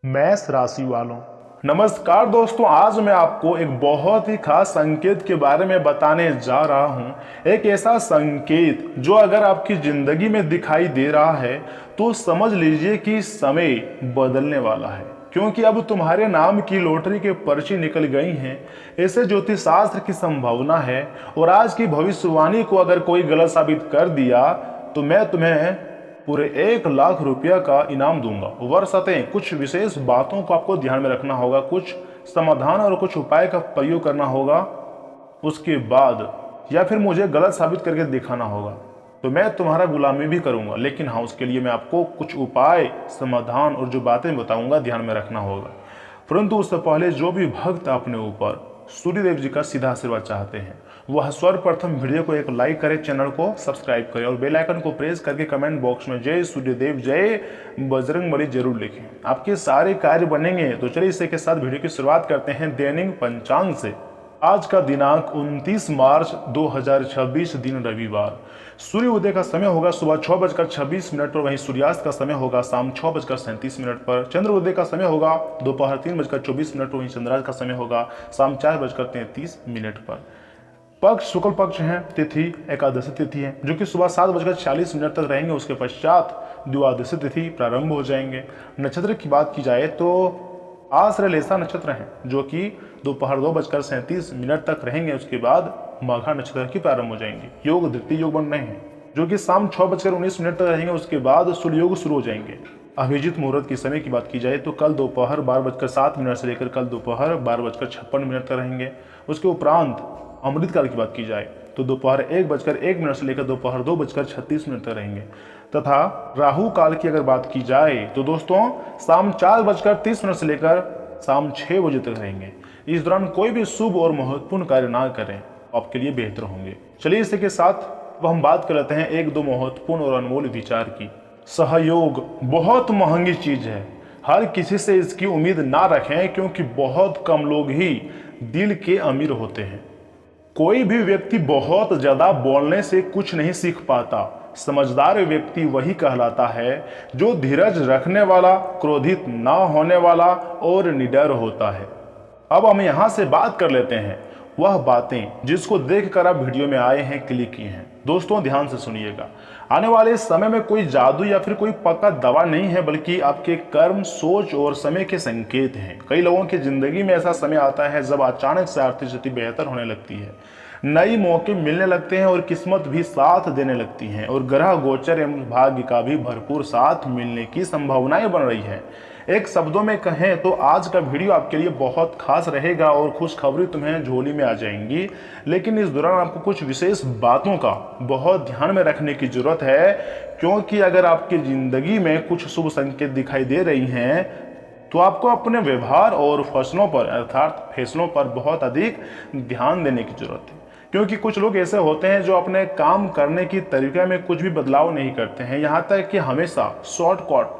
मेष राशि वालों, नमस्कार दोस्तों। आज मैं आपको एक बहुत ही खास संकेत के बारे में बताने जा रहा हूं। एक ऐसा संकेत जो अगर आपकी जिंदगी में दिखाई दे रहा है तो समझ लीजिए कि समय बदलने वाला है, क्योंकि अब तुम्हारे नाम की लॉटरी के पर्ची निकल गई हैं। ऐसे ज्योतिष शास्त्र की संभावना है और आज की भविष्यवाणी को अगर कोई गलत साबित कर दिया तो मैं तुम्हें पूरे 1 लाख रुपया का इनाम दूंगा। वरसतें कुछ विशेष बातों को आपको ध्यान में रखना होगा, कुछ समाधान और कुछ उपाय का प्रयोग करना होगा। उसके बाद या फिर मुझे गलत साबित करके दिखाना होगा तो मैं तुम्हारा गुलामी भी करूंगा, लेकिन हाँ, उसके लिए मैं आपको कुछ उपाय, समाधान और जो बातें बताऊंगा ध्यान में रखना होगा। परंतु उससे पहले जो भी भक्त अपने ऊपर सूर्यदेव जी का सीधा आशीर्वाद चाहते हैं वह सर्वप्रथम वीडियो को एक लाइक करें, चैनल को सब्सक्राइब करें और बेल आइकन को प्रेस करके कमेंट बॉक्स में जय सूर्यदेव जय बजरंगबली जरूर लिखें। आपके सारे कार्य बनेंगे। तो चलिए इसी के साथ वीडियो की शुरुआत करते हैं दैनिक पंचांग से। आज का दिनांक 29 मार्च 2026, दिन रविवार। सूर्य उदय का समय होगा सुबह 6:26 पर, वहीं सूर्यास्त का समय होगा शाम 6:37 पर। चंद्र उदय का समय होगा दोपहर 3:24 पर, वहीं चंद्राज का समय होगा शाम 4:33 पर। पक्ष शुक्ल पक्ष है, तिथि एकादशी तिथि है जो कि सुबह 7:46 तक रहेंगे। उसके पश्चात द्वादशी तिथि प्रारंभ हो जाएंगे। नक्षत्र की बात की जाए तो आश्लेषा नक्षत्र है जो कि दोपहर 2:37 तक रहेंगे। उसके बाद माघा नक्षत्र की प्रारंभ हो जाएंगे। योग द्वितीय योग बन रहे हैं जो कि शाम 6:19 तक रहेंगे। उसके बाद सूर्य योग शुरू हो जाएंगे। अभिजीत मुहूर्त की समय की बात की जाए तो कल दोपहर 12:07 से लेकर कल दोपहर 12:56 तक रहेंगे। उसके उपरांत अमृत काल की बात की जाए तो दोपहर 1:01 से लेकर दोपहर 2:36 तक रहेंगे। तथा राहु काल की अगर बात की जाए तो दोस्तों शाम 4:30 से लेकर शाम 6 बजे तक रहेंगे। इस दौरान कोई भी शुभ और महत्वपूर्ण कार्य ना करें, आपके लिए बेहतर होंगे। चलिए इसी के साथ अब हम बात कर लेते हैं एक दो महत्वपूर्ण और अनमोल विचार की। सहयोग बहुत महंगी चीज है, हर किसी से इसकी उम्मीद ना रखें, क्योंकि बहुत कम लोग ही दिल के अमीर होते हैं। कोई भी व्यक्ति बहुत ज्यादा बोलने से कुछ नहीं सीख पाता। समझदार व्यक्ति वही कहलाता है जो धीरज रखने वाला, क्रोधित ना होने वाला और निडर होता है। अब हम यहां से बात कर लेते हैं वह बातें जिसको देखकर आप वीडियो में आए हैं, क्लिक किए हैं। दोस्तों ध्यान से सुनिएगा। आने वाले समय में कोई जादू या फिर कोई पक्का दवा नहीं है, बल्कि आपके कर्म, सोच और समय के संकेत हैं। कई लोगों की जिंदगी में ऐसा समय आता है जब अचानक से आर्थिक स्थिति बेहतर होने लगती है, नई मौके मिलने लगते हैं और किस्मत भी साथ देने लगती है, और ग्रह गोचर एवं भाग्य का भी भरपूर साथ मिलने की संभावनाएं बन रही है। एक शब्दों में कहें तो आज का वीडियो आपके लिए बहुत खास रहेगा और खुशखबरी तुम्हें झोली में आ जाएंगी। लेकिन इस दौरान आपको कुछ विशेष बातों का बहुत ध्यान में रखने की जरूरत है, क्योंकि अगर आपकी जिंदगी में कुछ शुभ संकेत दिखाई दे रही हैं तो आपको अपने व्यवहार और फैसलों पर, अर्थात फैसलों पर बहुत अधिक ध्यान देने की जरूरत है। क्योंकि कुछ लोग ऐसे होते हैं जो अपने काम करने की तरीके में कुछ भी बदलाव नहीं करते हैं, यहाँ तक कि हमेशा शॉर्टकट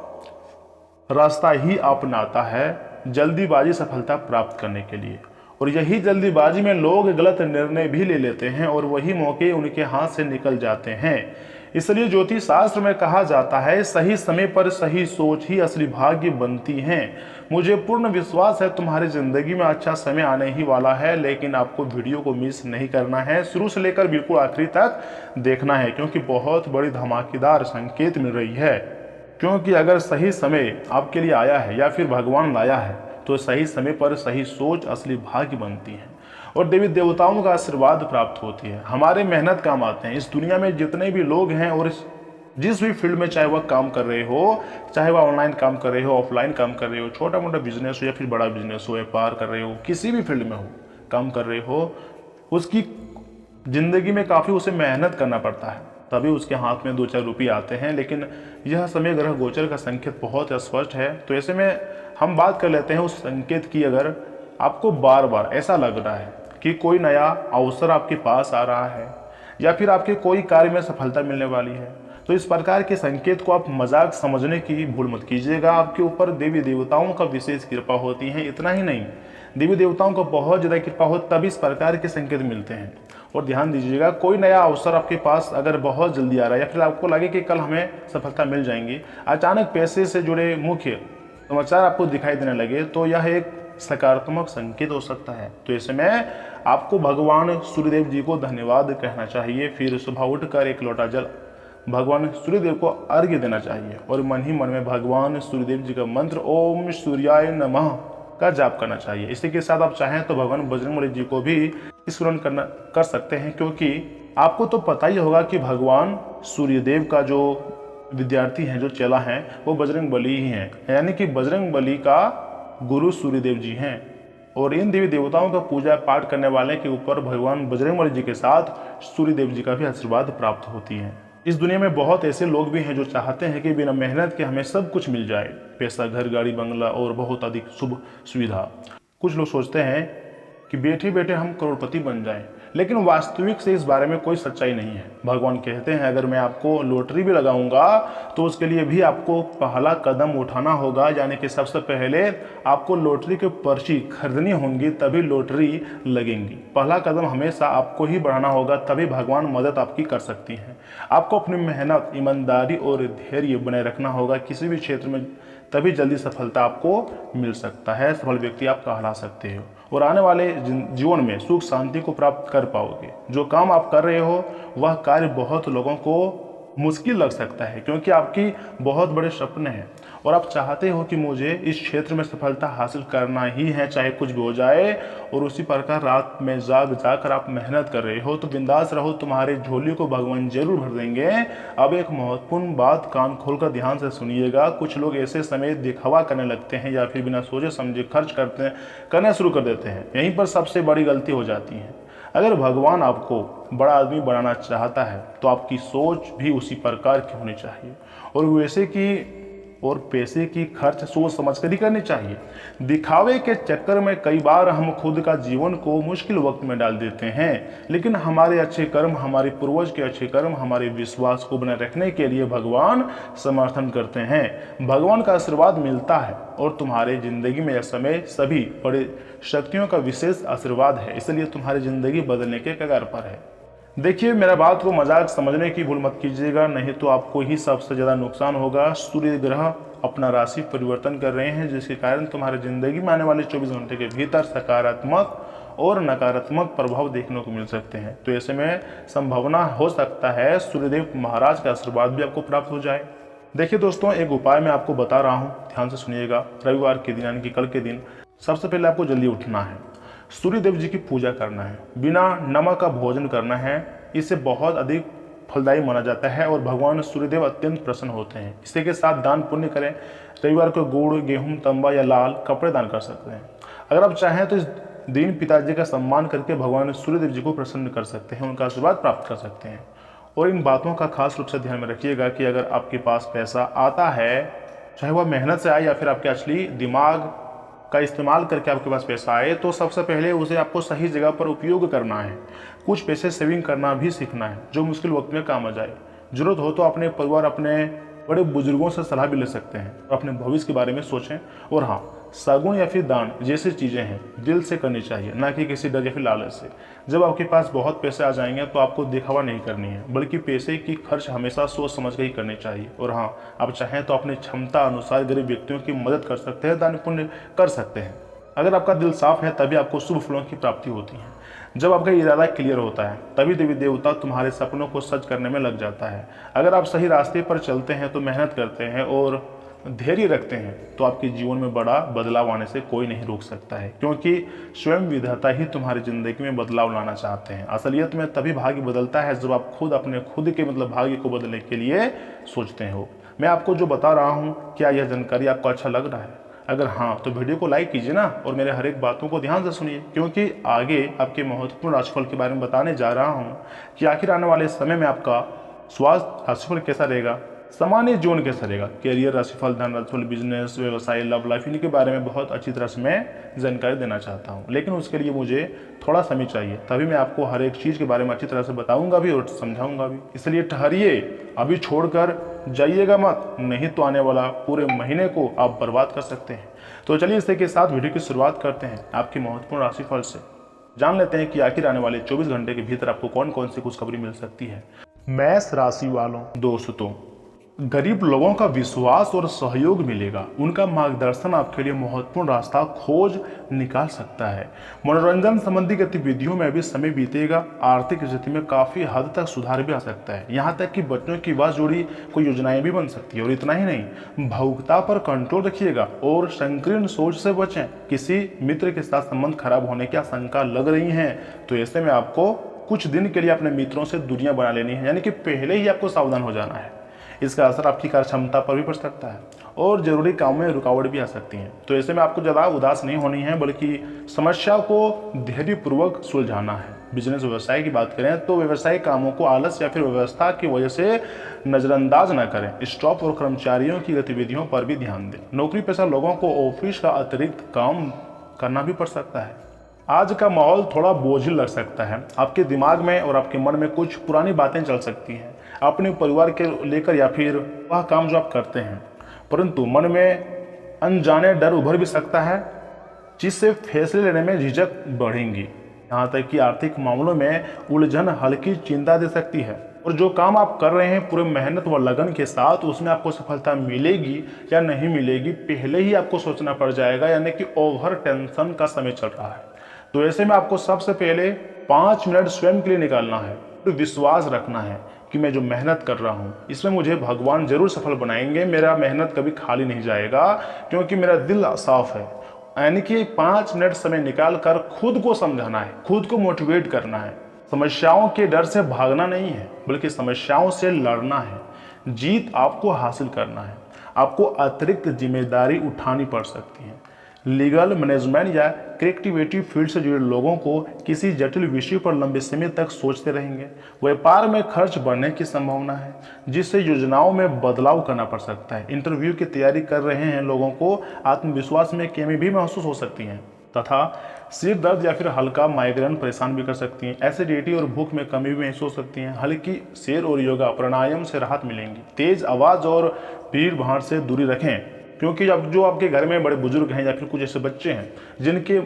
रास्ता ही अपनाता है जल्दीबाजी सफलता प्राप्त करने के लिए। और यही जल्दीबाजी में लोग गलत निर्णय भी ले लेते हैं और वही मौके उनके हाथ से निकल जाते हैं। इसलिए ज्योतिष शास्त्र में कहा जाता है, सही समय पर सही सोच ही असली भाग्य बनती है। मुझे पूर्ण विश्वास है तुम्हारी जिंदगी में अच्छा समय आने ही वाला है, लेकिन आपको वीडियो को मिस नहीं करना है, शुरू से लेकर बिल्कुल आखिरी तक देखना है, क्योंकि बहुत बड़ी धमाकेदार संकेत मिल रही है। क्योंकि अगर सही समय आपके लिए आया है या फिर भगवान लाया है तो सही समय पर सही सोच असली भाग्य बनती है और देवी देवताओं का आशीर्वाद प्राप्त होती है। हमारे मेहनत काम आते हैं। इस दुनिया में जितने भी लोग हैं और जिस भी फील्ड में चाहे वह काम कर रहे हो, चाहे वह ऑनलाइन काम कर रहे हो, ऑफलाइन काम कर रहे हो, छोटा मोटा बिजनेस हो या फिर बड़ा बिजनेस हो, व्यापार कर रहे हो, किसी भी फील्ड में हो, काम कर रहे हो, उसकी जिंदगी में काफ़ी उसे मेहनत करना पड़ता है, तभी उसके हाथ में 2-4 रुपये आते हैं। लेकिन यह समय ग्रह गोचर का संकेत बहुत स्पष्ट है। तो ऐसे में हम बात कर लेते हैं उस संकेत की। अगर आपको बार बार ऐसा लग रहा है कि कोई नया अवसर आपके पास आ रहा है या फिर आपके कोई कार्य में सफलता मिलने वाली है, तो इस प्रकार के संकेत को आप मजाक समझने की भूल मत कीजिएगा। आपके ऊपर देवी देवताओं का विशेष कृपा होती है। इतना ही नहीं, देवी देवताओं को बहुत ज़्यादा कृपा हो तभी इस प्रकार के संकेत मिलते हैं। और ध्यान दीजिएगा, कोई नया अवसर आपके पास अगर बहुत जल्दी आ रहा है या फिर आपको लगे कि कल हमें सफलता मिल जाएंगी, अचानक पैसे से जुड़े मुख्य समाचार आपको दिखाई देने लगे तो यह एक सकारात्मक संकेत हो सकता है। तो ऐसे में आपको भगवान सूर्यदेव जी को धन्यवाद कहना चाहिए। फिर सुबह उठकर एक लोटा जल भगवान सूर्यदेव को अर्घ्य देना चाहिए और मन ही मन में भगवान सूर्यदेव जी का मंत्र ओम सूर्याय नमः का जाप करना चाहिए। इसी के साथ आप चाहें तो भगवान बजरंगबली जी को भी स्मरण कर सकते हैं, क्योंकि आपको तो पता ही होगा कि भगवान सूर्यदेव का जो विद्यार्थी हैं, जो चेला हैं, वो बजरंगबली ही हैं, यानी कि बजरंगबली का गुरु सूर्यदेव जी हैं। और इन देवी देवताओं का पूजा पाठ करने वाले के ऊपर भगवान बजरंगबली जी के साथ सूर्यदेव जी का भी आशीर्वाद प्राप्त होती है। इस दुनिया में बहुत ऐसे लोग भी हैं जो चाहते हैं कि बिना मेहनत के हमें सब कुछ मिल जाए, पैसा, घर, गाड़ी, बंगला और बहुत अधिक शुभ सुविधा। कुछ लोग सोचते हैं कि बैठे बैठे हम करोड़पति बन जाएं, लेकिन वास्तविक से इस बारे में कोई सच्चाई नहीं है। भगवान कहते हैं अगर मैं आपको लॉटरी भी लगाऊंगा तो उसके लिए भी आपको पहला कदम उठाना होगा, यानी कि सबसे पहले आपको लॉटरी की पर्ची खरीदनी होंगी, तभी लॉटरी लगेंगी। पहला कदम हमेशा आपको ही बढ़ाना होगा, तभी भगवान मदद आपकी कर सकती हैं। आपको अपनी मेहनत, ईमानदारी और धैर्य बनाए रखना होगा किसी भी क्षेत्र में, तभी जल्दी सफलता आपको मिल सकता है, सफल व्यक्ति आप कहला सकते हो और आने वाले जीवन में सुख शांति को प्राप्त कर पाओगे। जो काम आप कर रहे हो वह कार्य बहुत लोगों को मुश्किल लग सकता है, क्योंकि आपकी बहुत बड़े सपने हैं और आप चाहते हो कि मुझे इस क्षेत्र में सफलता हासिल करना ही है, चाहे कुछ भी हो जाए। और उसी प्रकार रात में जाग जाकर आप मेहनत कर रहे हो, तो बिंदास रहो, तुम्हारी झोली को भगवान जरूर भर देंगे। अब एक महत्वपूर्ण बात कान खोलकर ध्यान से सुनिएगा। कुछ लोग ऐसे समय दिखावा करने लगते हैं या फिर बिना सोचे समझे खर्च करने शुरू कर देते हैं। यहीं पर सबसे बड़ी गलती हो जाती है। अगर भगवान आपको बड़ा आदमी बनाना चाहता है तो आपकी सोच भी उसी प्रकार की होनी चाहिए और वैसे की और पैसे की खर्च सोच समझ कर ही करनी चाहिए। दिखावे के चक्कर में कई बार हम खुद का जीवन को मुश्किल वक्त में डाल देते हैं, लेकिन हमारे अच्छे कर्म, हमारे पूर्वज के अच्छे कर्म, हमारे विश्वास को बनाए रखने के लिए भगवान समर्थन करते हैं। भगवान का आशीर्वाद मिलता है और तुम्हारे जिंदगी में इस समय सभी बड़े शक्तियों का विशेष आशीर्वाद है, इसलिए तुम्हारी जिंदगी बदलने के कगार पर है। देखिए, मेरा बात को मजाक समझने की भूल मत कीजिएगा, नहीं तो आपको ही सबसे ज़्यादा नुकसान होगा। सूर्य ग्रह अपना राशि परिवर्तन कर रहे हैं, जिसके कारण तुम्हारी जिंदगी में आने वाले 24 घंटे के भीतर सकारात्मक और नकारात्मक प्रभाव देखने को मिल सकते हैं। तो ऐसे में संभावना हो सकता है सूर्यदेव महाराज का आशीर्वाद भी आपको प्राप्त हो जाए। देखिए दोस्तों, एक उपाय मैं आपको बता रहा हूँ, ध्यान से सुनिएगा। रविवार के दिन यानी कि कल के दिन सबसे पहले आपको जल्दी उठना है, सूर्यदेव जी की पूजा करना है, बिना नमक का भोजन करना है। इससे बहुत अधिक फलदायी माना जाता है और भगवान सूर्यदेव अत्यंत प्रसन्न होते हैं। इसी के साथ दान पुण्य करें। रविवार को गुड़, गेहूं, तंबा या लाल कपड़े दान कर सकते हैं। अगर आप चाहें तो इस दिन पिताजी का सम्मान करके भगवान सूर्यदेव जी को प्रसन्न कर सकते हैं, उनका आशीर्वाद प्राप्त कर सकते हैं। और इन बातों का खास रूप से ध्यान में रखिएगा कि अगर आपके पास पैसा आता है, चाहे वह मेहनत से आए या फिर आपके असली दिमाग का इस्तेमाल करके आपके पास पैसा आए, तो सबसे पहले उसे आपको सही जगह पर उपयोग करना है। कुछ पैसे सेविंग करना भी सीखना है, जो मुश्किल वक्त में काम आ जाए। जरूरत हो तो अपने परिवार, अपने बड़े बुजुर्गों से सलाह भी ले सकते हैं और अपने भविष्य के बारे में सोचें। और हाँ, सगुन या फिर दान जैसी चीज़ें हैं दिल से करनी चाहिए, ना कि किसी डर या फिर लालच से। जब आपके पास बहुत पैसे आ जाएंगे तो आपको दिखावा नहीं करनी है, बल्कि पैसे की खर्च हमेशा सोच समझ कर ही करनी चाहिए। और हाँ, आप चाहें तो अपनी क्षमता अनुसार गरीब व्यक्तियों की मदद कर सकते हैं, दान पुण्य कर सकते हैं। अगर आपका दिल साफ है तभी आपको शुभ फलों की प्राप्ति होती है। जब आपका इरादा क्लियर होता है तभी देवी देवता तुम्हारे सपनों को सच करने में लग जाता है। अगर आप सही रास्ते पर चलते हैं, तो मेहनत करते हैं और धैर्य रखते हैं, तो आपके जीवन में बड़ा बदलाव आने से कोई नहीं रोक सकता है, क्योंकि स्वयं विधाता ही तुम्हारी जिंदगी में बदलाव लाना चाहते हैं। असलियत में तभी भाग्य बदलता है जब आप खुद अपने खुद के भाग्य को बदलने के लिए सोचते हो। मैं आपको जो बता रहा हूँ, क्या यह जानकारी आपको अच्छा लग रहा है? अगर हाँ, तो वीडियो को लाइक कीजिए ना, और मेरे हर एक बातों को ध्यान से सुनिए, क्योंकि आगे आपके महत्वपूर्ण राशिफल के बारे में बताने जा रहा हूँ कि आखिर आने वाले समय में आपका स्वास्थ्य राशिफल कैसा रहेगा, सामान्य जीवन कैसा रहेगा, कैरियर राशिफल, धन राशिफल, बिजनेस, व्यवसाय, लव लाइफ, इनके बारे में बहुत अच्छी तरह से मैं जानकारी देना चाहता हूँ। लेकिन उसके लिए मुझे थोड़ा समय चाहिए, तभी मैं आपको हर एक चीज़ के बारे में अच्छी तरह से बताऊंगा भी और समझाऊंगा भी। इसलिए ठहरिए, अभी छोड़कर जाइएगा मत, नहीं तो आने वाला पूरे महीने को आप बर्बाद कर सकते हैं। तो चलिए इसी के साथ वीडियो की शुरुआत करते हैं। आपके महत्वपूर्ण राशिफल से जान लेते हैं कि आखिर आने वाले 24 घंटे के भीतर आपको कौन कौन सी खुशखबरी मिल सकती है। मेष राशि वालों दोस्तों, गरीब लोगों का विश्वास और सहयोग मिलेगा। उनका मार्गदर्शन आपके लिए महत्वपूर्ण रास्ता खोज निकाल सकता है। मनोरंजन संबंधी गतिविधियों में भी समय बीतेगा। आर्थिक स्थिति में काफ़ी हद तक सुधार भी आ सकता है। यहाँ तक कि बच्चों की बात जुड़ी कोई योजनाएं भी बन सकती है। और इतना ही नहीं, भावुकता पर कंट्रोल रखिएगा और संकीर्ण सोच से बचें। किसी मित्र के साथ संबंध खराब होने की आशंका लग रही है तो ऐसे में आपको कुछ दिन के लिए अपने मित्रों से दूरियां बना लेनी है, यानी कि पहले ही आपको सावधान हो जाना है। इसका असर आपकी कार्य क्षमता पर भी पड़ सकता है और जरूरी काम में रुकावट भी आ सकती है। तो ऐसे में आपको ज़्यादा उदास नहीं होनी है, बल्कि समस्या को धैर्यपूर्वक सुलझाना है। बिजनेस व्यवसाय की बात करें तो व्यवसायिक कामों को आलस या फिर व्यवस्था की वजह से नज़रअंदाज न करें। स्टाफ और कर्मचारियों की गतिविधियों पर भी ध्यान दें। नौकरी पेशा लोगों को ऑफिस का अतिरिक्त काम करना भी पड़ सकता है। आज का माहौल थोड़ा बोझिल लग सकता है। आपके दिमाग में और आपके मन में कुछ पुरानी बातें चल सकती हैं अपने परिवार के लेकर या फिर वह काम जो आप करते हैं, परंतु मन में अनजाने डर उभर भी सकता है जिससे फैसले लेने में झिझक बढ़ेंगी। यहाँ तक कि आर्थिक मामलों में उलझन हल्की चिंता दे सकती है। और जो काम आप कर रहे हैं पूरे मेहनत व लगन के साथ, उसमें आपको सफलता मिलेगी या नहीं मिलेगी पहले ही आपको सोचना पड़ जाएगा, यानी कि ओवर टेंशन का समय चल रहा है। तो ऐसे में आपको सबसे पहले 5 मिनट स्वयं के लिए निकालना है। तो विश्वास रखना है कि मैं जो मेहनत कर रहा हूँ इसमें मुझे भगवान जरूर सफल बनाएंगे। मेरा मेहनत कभी खाली नहीं जाएगा क्योंकि मेरा दिल साफ है। यानी कि 5 मिनट समय निकाल कर खुद को समझाना है, खुद को मोटिवेट करना है। समस्याओं के डर से भागना नहीं है बल्कि समस्याओं से लड़ना है। जीत आपको हासिल करना है। आपको अतिरिक्त जिम्मेदारी उठानी पड़ सकती है। लीगल, मैनेजमेंट या क्रिएटिविटी फील्ड से जुड़े लोगों को किसी जटिल विषय पर लंबे समय तक सोचते रहेंगे। व्यापार में खर्च बढ़ने की संभावना है जिससे योजनाओं में बदलाव करना पड़ सकता है। इंटरव्यू की तैयारी कर रहे हैं लोगों को आत्मविश्वास में कमी भी महसूस हो सकती है तथा सिर दर्द या फिर हल्का माइग्रेन परेशान भी कर सकती हैं। एसिडिटी और भूख में कमी भी महसूस हो सकती है। हल्की सैर और योगा प्राणायाम से राहत मिलेंगी। तेज आवाज़ और भीड़ भाड़ से दूरी रखें क्योंकि अब जो आपके घर में बड़े बुजुर्ग हैं या फिर कुछ ऐसे बच्चे हैं जिनके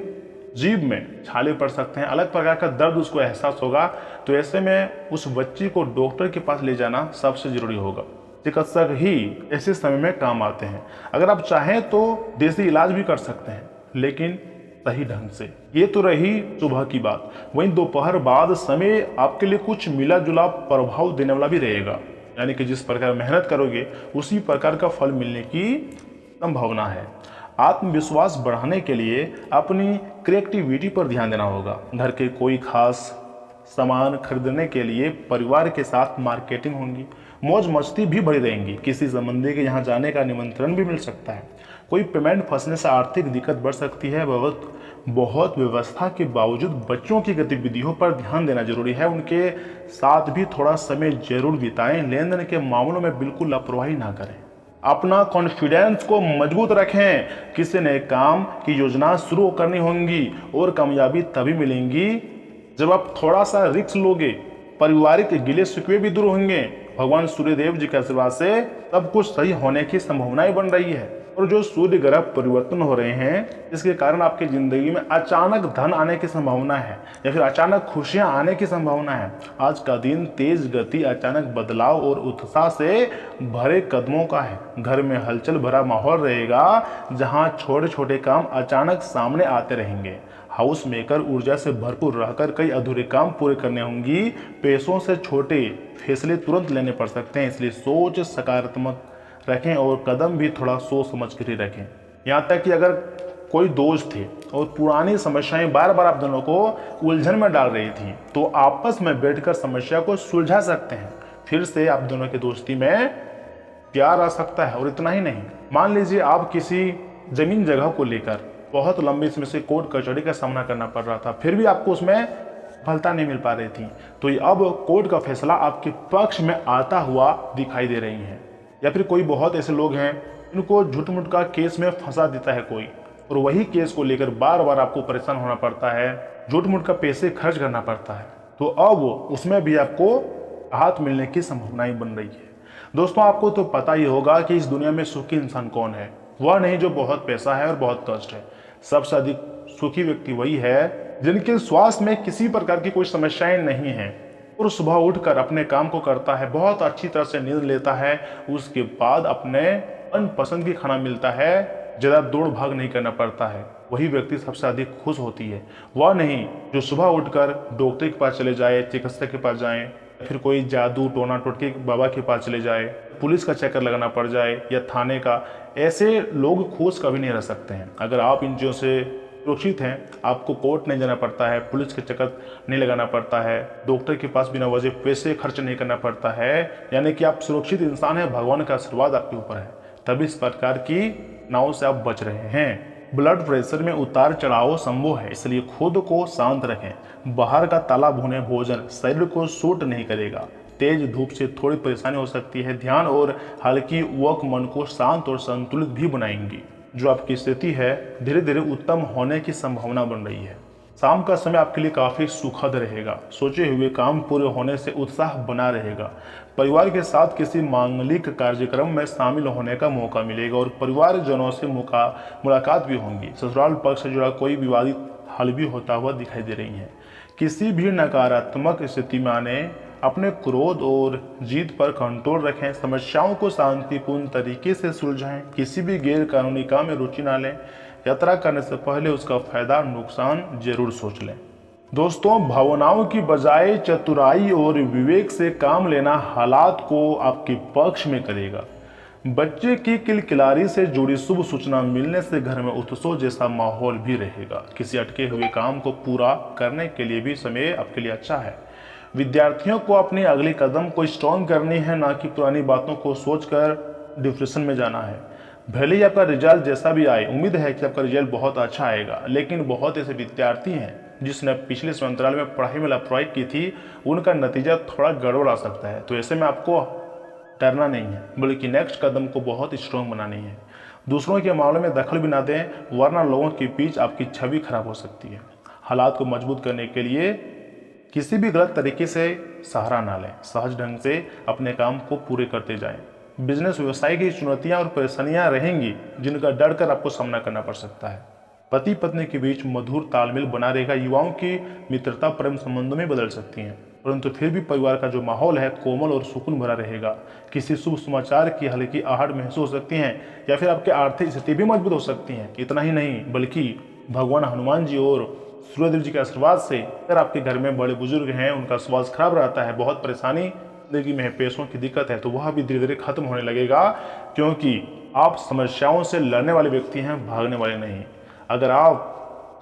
जीभ में छाले पड़ सकते हैं, अलग प्रकार का दर्द उसको एहसास होगा, तो ऐसे में उस बच्ची को डॉक्टर के पास ले जाना सबसे जरूरी होगा। चिकित्सक ही ऐसे समय में काम आते हैं। अगर आप चाहें तो देसी इलाज भी कर सकते हैं लेकिन सही ढंग से। ये तो रही सुबह की बात। वहीं दोपहर बाद समय आपके लिए कुछ मिला जुला प्रभाव देने वाला भी रहेगा, यानी कि जिस प्रकार मेहनत करोगे उसी प्रकार का फल मिलने की संभावना है। आत्मविश्वास बढ़ाने के लिए अपनी क्रिएटिविटी पर ध्यान देना होगा। घर के कोई खास सामान खरीदने के लिए परिवार के साथ मार्केटिंग होंगी। मौज मस्ती भी बढ़ी रहेंगी। किसी संबंधी के यहाँ जाने का निमंत्रण भी मिल सकता है। कोई पेमेंट फंसने से आर्थिक दिक्कत बढ़ सकती है। बहुत व्यवस्था के बावजूद बच्चों की गतिविधियों पर ध्यान देना जरूरी है। उनके साथ भी थोड़ा समय जरूर बिताएं। लेन देन के मामलों में बिल्कुल लापरवाही ना करें। अपना कॉन्फिडेंस को मजबूत रखें। किसी नए काम की योजना शुरू करनी होगी और कामयाबी तभी मिलेंगी जब आप थोड़ा सा रिस्क लोगे। पारिवारिक गिले शिकवे भी दूर होंगे। भगवान सूर्यदेव जी के आशीर्वाद से सब कुछ सही होने की संभावनाएं बन रही है। और जो सूर्य ग्रह परिवर्तन हो रहे हैं इसके कारण आपकी जिंदगी में अचानक धन आने की संभावना है या फिर अचानक खुशियां आने की संभावना है। आज का दिन तेज गति, अचानक बदलाव और उत्साह से भरे कदमों का है। घर में हलचल भरा माहौल रहेगा जहां छोटे छोटे काम अचानक सामने आते रहेंगे। हाउस मेकर ऊर्जा से भरपूर रहकर कई अधूरे काम पूरे करने होंगी। पैसों से छोटे फैसले तुरंत लेने पड़ सकते हैं, इसलिए सोच सकारात्मक रखें और कदम भी थोड़ा सोच समझ कर ही रखें। यहाँ तक कि अगर कोई दोस्त थे और पुरानी समस्याएं बार बार आप दोनों को उलझन में डाल रही थी तो आपस में बैठकर समस्या को सुलझा सकते हैं। फिर से आप दोनों की दोस्ती में प्यार आ सकता है। और इतना ही नहीं, मान लीजिए आप किसी जमीन जगह को लेकर बहुत लंबी समय से कोर्ट कचहरी का सामना करना पड़ रहा था, फिर भी आपको उसमें सफलता नहीं मिल पा रही थी, तो ये अब कोर्ट का फैसला आपके पक्ष में आता हुआ दिखाई दे रही है। या फिर कोई बहुत ऐसे लोग हैं इनको झूठ मूठ का केस में फंसा देता है कोई, और वही केस को लेकर बार बार आपको परेशान होना पड़ता है, झूठ मूठ का पैसे खर्च करना पड़ता है, तो अब उसमें भी आपको राहत मिलने की संभावनाएं बन रही है। दोस्तों, आपको तो पता ही होगा कि इस दुनिया में सुखी इंसान कौन है। वह नहीं जो बहुत पैसा है और बहुत कष्ट है। सबसे अधिक सुखी व्यक्ति वही है जिनके स्वास्थ्य में किसी प्रकार की कोई समस्याएं नहीं है। और सुबह उठकर अपने काम को करता है, बहुत अच्छी तरह से नींद लेता है, उसके बाद अपने मनपसंद की खाना मिलता है, ज़्यादा दौड़ भाग नहीं करना पड़ता है, वही व्यक्ति सबसे अधिक खुश होती है। वह नहीं जो सुबह उठकर डॉक्टर के पास चले जाए, चिकित्सक के पास जाए, फिर कोई जादू टोना टोटके बाबा के पास चले जाए, पुलिस का चक्कर लगाना पड़ जाए या थाने का। ऐसे लोग खुश कभी नहीं रह सकते हैं। अगर आप इन चीज़ों से सुरक्षित हैं, आपको कोर्ट नहीं जाना पड़ता है, पुलिस के चक्कर नहीं लगाना पड़ता है, डॉक्टर के पास बिना वजह पैसे खर्च नहीं करना पड़ता है, यानी कि आप सुरक्षित इंसान हैं, भगवान का आशीर्वाद आपके ऊपर है, तभी इस प्रकार की नाव से आप बच रहे हैं। ब्लड प्रेशर में उतार चढ़ाव संभव है, इसलिए खुद को शांत रखें। बाहर का तला भुने भोजन शरीर को सूट नहीं करेगा। तेज धूप से थोड़ी परेशानी हो सकती है। ध्यान और हल्की वॉक मन को शांत और संतुलित भी बनाएंगी। जो आपकी स्थिति है धीरे धीरे उत्तम होने की संभावना बन रही है। शाम का समय आपके लिए काफ़ी सुखद रहेगा। सोचे हुए काम पूरे होने से उत्साह बना रहेगा। परिवार के साथ किसी मांगलिक कार्यक्रम में शामिल होने का मौका मिलेगा और परिवारजनों से मुलाकात भी होंगी। ससुराल पक्ष से जुड़ा कोई विवादित हल भी होता हुआ दिखाई दे रही है। किसी भी नकारात्मक स्थिति में आने अपने क्रोध और जिद पर कंट्रोल रखें। समस्याओं को शांतिपूर्ण तरीके से सुलझाएं। किसी भी गैर कानूनी काम में रुचि ना लें। यात्रा करने से पहले उसका फायदा नुकसान जरूर सोच लें। दोस्तों, भावनाओं की बजाय चतुराई और विवेक से काम लेना हालात को आपके पक्ष में करेगा। बच्चे की किलकिलारी से जुड़ी शुभ सूचना मिलने से घर में उत्सव जैसा माहौल भी रहेगा। किसी अटके हुए काम को पूरा करने के लिए भी समय आपके लिए अच्छा है। विद्यार्थियों को अपनी अगली कदम को स्ट्रॉन्ग करनी है, ना कि पुरानी बातों को सोचकर डिप्रेशन में जाना है। भले ही आपका रिजल्ट जैसा भी आए, उम्मीद है कि आपका रिजल्ट बहुत अच्छा आएगा, लेकिन बहुत ऐसे विद्यार्थी हैं जिसने पिछले अंतराल में पढ़ाई में लापरवाही की थी, उनका नतीजा थोड़ा गड़बड़ आ सकता है। तो ऐसे में आपको डरना नहीं है, बल्कि नेक्स्ट कदम को बहुत स्ट्रॉन्ग बनानी है। दूसरों के मामले में दखल भी ना दें, वरना लोगों के बीच आपकी छवि खराब हो सकती है। हालात को मजबूत करने के लिए किसी भी गलत तरीके से सहारा ना लें। सहज ढंग से अपने काम को पूरे करते जाएं। बिजनेस व्यवसाय की चुनौतियां और परेशानियां रहेंगी, जिनका डर कर आपको सामना करना पड़ सकता है। पति पत्नी के बीच मधुर तालमेल बना रहेगा। युवाओं की मित्रता प्रेम संबंधों में बदल सकती हैं, परंतु फिर भी परिवार का जो माहौल है कोमल और सुकून भरा रहेगा। किसी शुभ समाचार की हल्की आहट महसूस हो सकती है, या फिर आपकी आर्थिक स्थिति भी मजबूत हो सकती है। इतना ही नहीं, बल्कि भगवान हनुमान जी और सूर्यदेव जी के आशीर्वाद से अगर आपके घर में बड़े बुजुर्ग हैं, उनका स्वास्थ्य खराब रहता है, बहुत परेशानी जिंदगी में है, पैसों की दिक्कत है, तो वह भी धीरे धीरे खत्म होने लगेगा, क्योंकि आप समस्याओं से लड़ने वाले व्यक्ति हैं, भागने वाले नहीं। अगर आप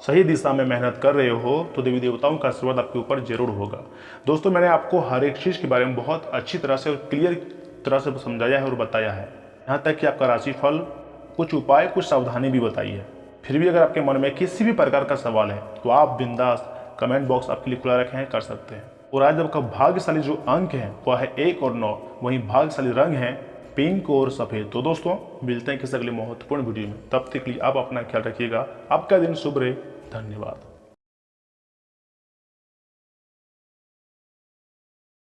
सही दिशा में मेहनत कर रहे हो तो देवी देवताओं का आशीर्वाद आपके ऊपर जरूर होगा। दोस्तों, मैंने आपको हर एक चीज़ के बारे में बहुत अच्छी तरह से और क्लियर तरह से समझाया है और बताया है, यहाँ तक कि आपका राशिफल, कुछ उपाय, कुछ सावधानी भी बताई है। फिर भी अगर आपके मन में किसी भी प्रकार का सवाल है तो आप बिंदास कमेंट बॉक्स आपके लिए खुला रखे हैं, कर सकते हैं। और आज आपका भाग्यशाली जो अंक है वह है 1 और 9, वहीं भाग्यशाली रंग है पिंक और सफ़ेद। तो दोस्तों, मिलते हैं किसी अगले महत्वपूर्ण वीडियो में। तब तक के लिए आप अपना ख्याल रखिएगा। आपका दिन शुभ रहे। धन्यवाद।